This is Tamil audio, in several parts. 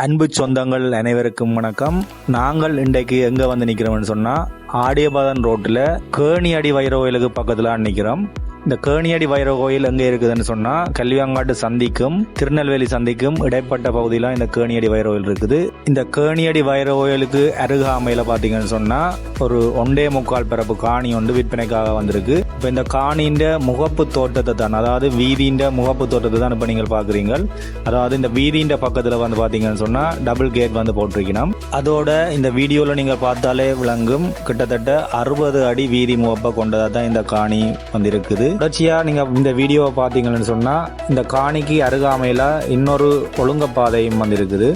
அன்பு சொந்தங்கள் அனைவருக்கும் வணக்கம். நாங்கள் இன்றைக்கு எங்கே வந்து நிற்கிறோம்னு சொன்னால் ஆடியபாதன் ரோட்டில் கேணியடி வைர கோயிலுக்கு பக்கத்தில் நிற்கிறோம். இந்த கேணியடி வைர கோயில் எங்கே இருக்குதுன்னு சொன்னால் கல்வியாங்காட்டு சந்திக்கும் திருநெல்வேலி சந்திக்கும் இடைப்பட்ட பகுதியில் இந்த கேணியடி வைர கோயில் இருக்குது. இந்த கேணியடி வைர கோயிலுக்கு அருகாமையில் பார்த்தீங்கன்னு சொன்னால் ஒரு 1.25 பரப்பு காணி ஒன்று விற்பனைக்காக வந்திருக்கு. இப்போ இந்த காணியின் முகப்பு தோட்டத்தை தான், அதாவது வீதியின் முகப்பு தோட்டத்தை தான் இப்போ நீங்கள் பார்க்குறீங்க. அதாவது இந்த வீதியின் பக்கத்தில் வந்து பார்த்தீங்கன்னு சொன்னால் டபுள் கேட் வந்து போட்டிருக்கணும். அதோட இந்த வீடியோவில் நீங்கள் பார்த்தாலே விளங்கும், கிட்டத்தட்ட 60 அடி வீதி முகப்பை கொண்டதாக தான் இந்த காணி வந்து இருக்குது. தொடர்ச்சியாக நீங்கள் இந்த வீடியோவை பார்த்தீங்கன்னு சொன்னால் இந்த காணிக்கு அருகாமையில் இன்னொரு ஒழுங்கப்பாதையும் வந்து இருக்குது.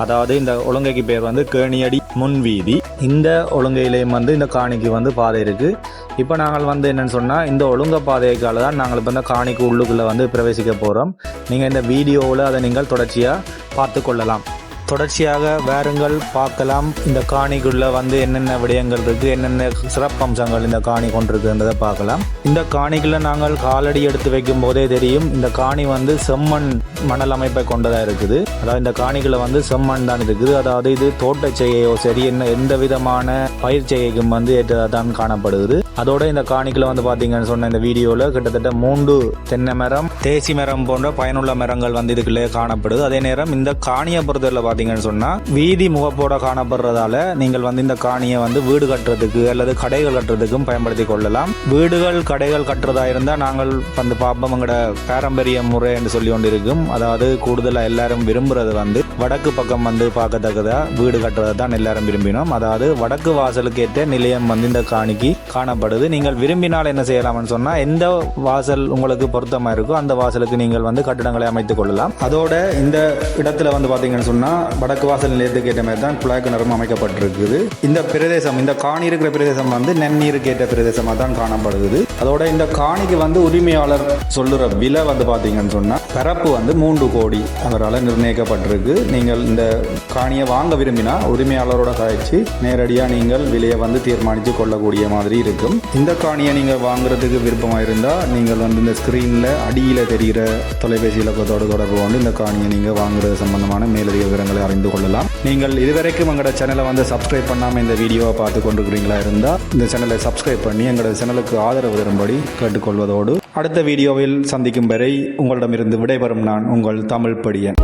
அதாவது இந்த ஒழுங்கைக்கு பேர் வந்து கேணியடி முன் வீதி. இந்த ஒழுங்கையிலையும் வந்து இந்த காணிக்கு வந்து பாதை இருக்குது. இப்போ நாங்கள் வந்து என்னென்னு சொன்னால் இந்த ஒழுங்க பாதைக்கால தான் நாங்கள் இப்போ இந்த காணிக்கு உள்ளுக்குள்ளே வந்து பிரவேசிக்க போகிறோம். நீங்கள் இந்த வீடியோவில் அதை நீங்கள் தொடர்ச்சியாக பார்த்து கொள்ளலாம். தொடர்ச்சியாக வேறுங்கள் பார்க்கலாம். இந்த காணிக்குள்ளே வந்து என்னென்ன விடயங்கள் இருக்குது, என்னென்ன சிறப்பம்சங்கள் இந்த காணி கொண்டிருக்குன்றதை பார்க்கலாம். இந்த காணிக்குள்ளே நாங்கள் காலடி எடுத்து வைக்கும் போதே தெரியும், இந்த காணி வந்து செம்மண் மணல் அமைப்பை கொண்டதாக இருக்குது. அதாவது இந்த காணிக்குள்ளே வந்து செம்மண் தான் இருக்குது. அதாவது இது தோட்ட செய்கையோ சரி எந்த விதமான பயிர் செய்கைக்கும் வந்து ஏற்றதாக தான் காணப்படுகிறது. அதோட இந்த காணிக்குள்ள வந்து பார்த்தீங்கன்னு சொன்ன இந்த வீடியோவில் கிட்டத்தட்ட 3 தென்னை மரம், தேசி மரம் போன்ற பயனுள்ள மரங்கள் வந்து இதுக்குள்ளே காணப்படுது. அதே நேரம் இந்த காணியை பொறுத்தவரை பார்த்தீங்கன்னு சொன்னால் வீதி முகப்போட காணப்படுறதால நீங்கள் வந்து இந்த காணியை வந்து வீடு கட்டுறதுக்கு அல்லது கடைகள் கட்டுறதுக்கும் பயன்படுத்தி கொள்ளலாம். வீடுகள் கடைகள் கட்டுறதா இருந்தால் நாங்கள் வந்து பார்ப்போம், எங்களோட பாரம்பரிய முறை என்று சொல்லி கொண்டு இருக்கும். அதாவது கூடுதலாக எல்லாரும் விரும்புறது வந்து வடக்கு பக்கம் வந்து பார்க்கத்தக்கதா வீடு கட்டுறதை தான் எல்லாரும் விரும்பினோம். அதாவது வடக்கு வாசலுக்கு ஏற்ற நிலையம் வந்து இந்த காணிக்கு காணப்படுது. நீங்கள் விரும்பினால் என்ன செய்யலாம்னு சொன்னா எந்த வாசல் உங்களுக்கு பொருத்தமா இருக்கோ அந்த வாசலுக்கு நீங்கள் வந்து கட்டிடங்களை அமைத்துக் கொள்ளலாம். அதோட இந்த இடத்துல வந்து பாத்தீங்கன்னு சொன்னா வடக்கு வாசல் நிலையத்துக்கு ஏற்ற மாதிரி தான் குழாய் கிணறும் அமைக்கப்பட்டிருக்குது. இந்த பிரதேசம், இந்த காணி இருக்கிற பிரதேசம் வந்து நன்னீருக்கு ஏற்ற பிரதேசமாக தான் காணப்படுது. அதோட இந்த காணிக்கு வந்து உரிமையாளர் சொல்லுற விலை வந்து பாத்தீங்கன்னு சொன்னா பரப்பு வந்து 3 கோடி அவரால் நிர்ணயிக்கப்பட்டிருக்கு. நீங்கள் இந்த காணியை வாங்க விரும்பினா உரிமையாளரோட கழிச்சு நேரடியாக நீங்கள் விலையை வந்து தீர்மானித்து கொள்ளக்கூடிய மாதிரி இருக்கும். இந்த காணியை நீங்கள் வாங்குறதுக்கு விருப்பமாக இருந்தால் நீங்கள் வந்து இந்த ஸ்க்ரீனில் அடியில் தெரிகிற தொலைபேசி இலக்கத்தோடு தொடர்பு கொண்டு இந்த காணியை நீங்கள் வாங்குறது சம்பந்தமான மேலதிக விவரங்களை அறிந்து கொள்ளலாம். நீங்கள் இதுவரைக்கும் எங்களோட சேனலை வந்து சப்ஸ்கிரைப் பண்ணாமல் இந்த வீடியோவை பார்த்து கொண்டிருக்கிறீங்களா இருந்தால் இந்த சேனலை சப்ஸ்கிரைப் பண்ணி எங்களோட சேனலுக்கு ஆதரவு தரும்படி கேட்டுக்கொள்வதோடு அடுத்த வீடியோவில் சந்திக்கும் வரை உங்களிடமிருந்து விடைபெறும் நான் உங்கள் தமிழ் படியன்.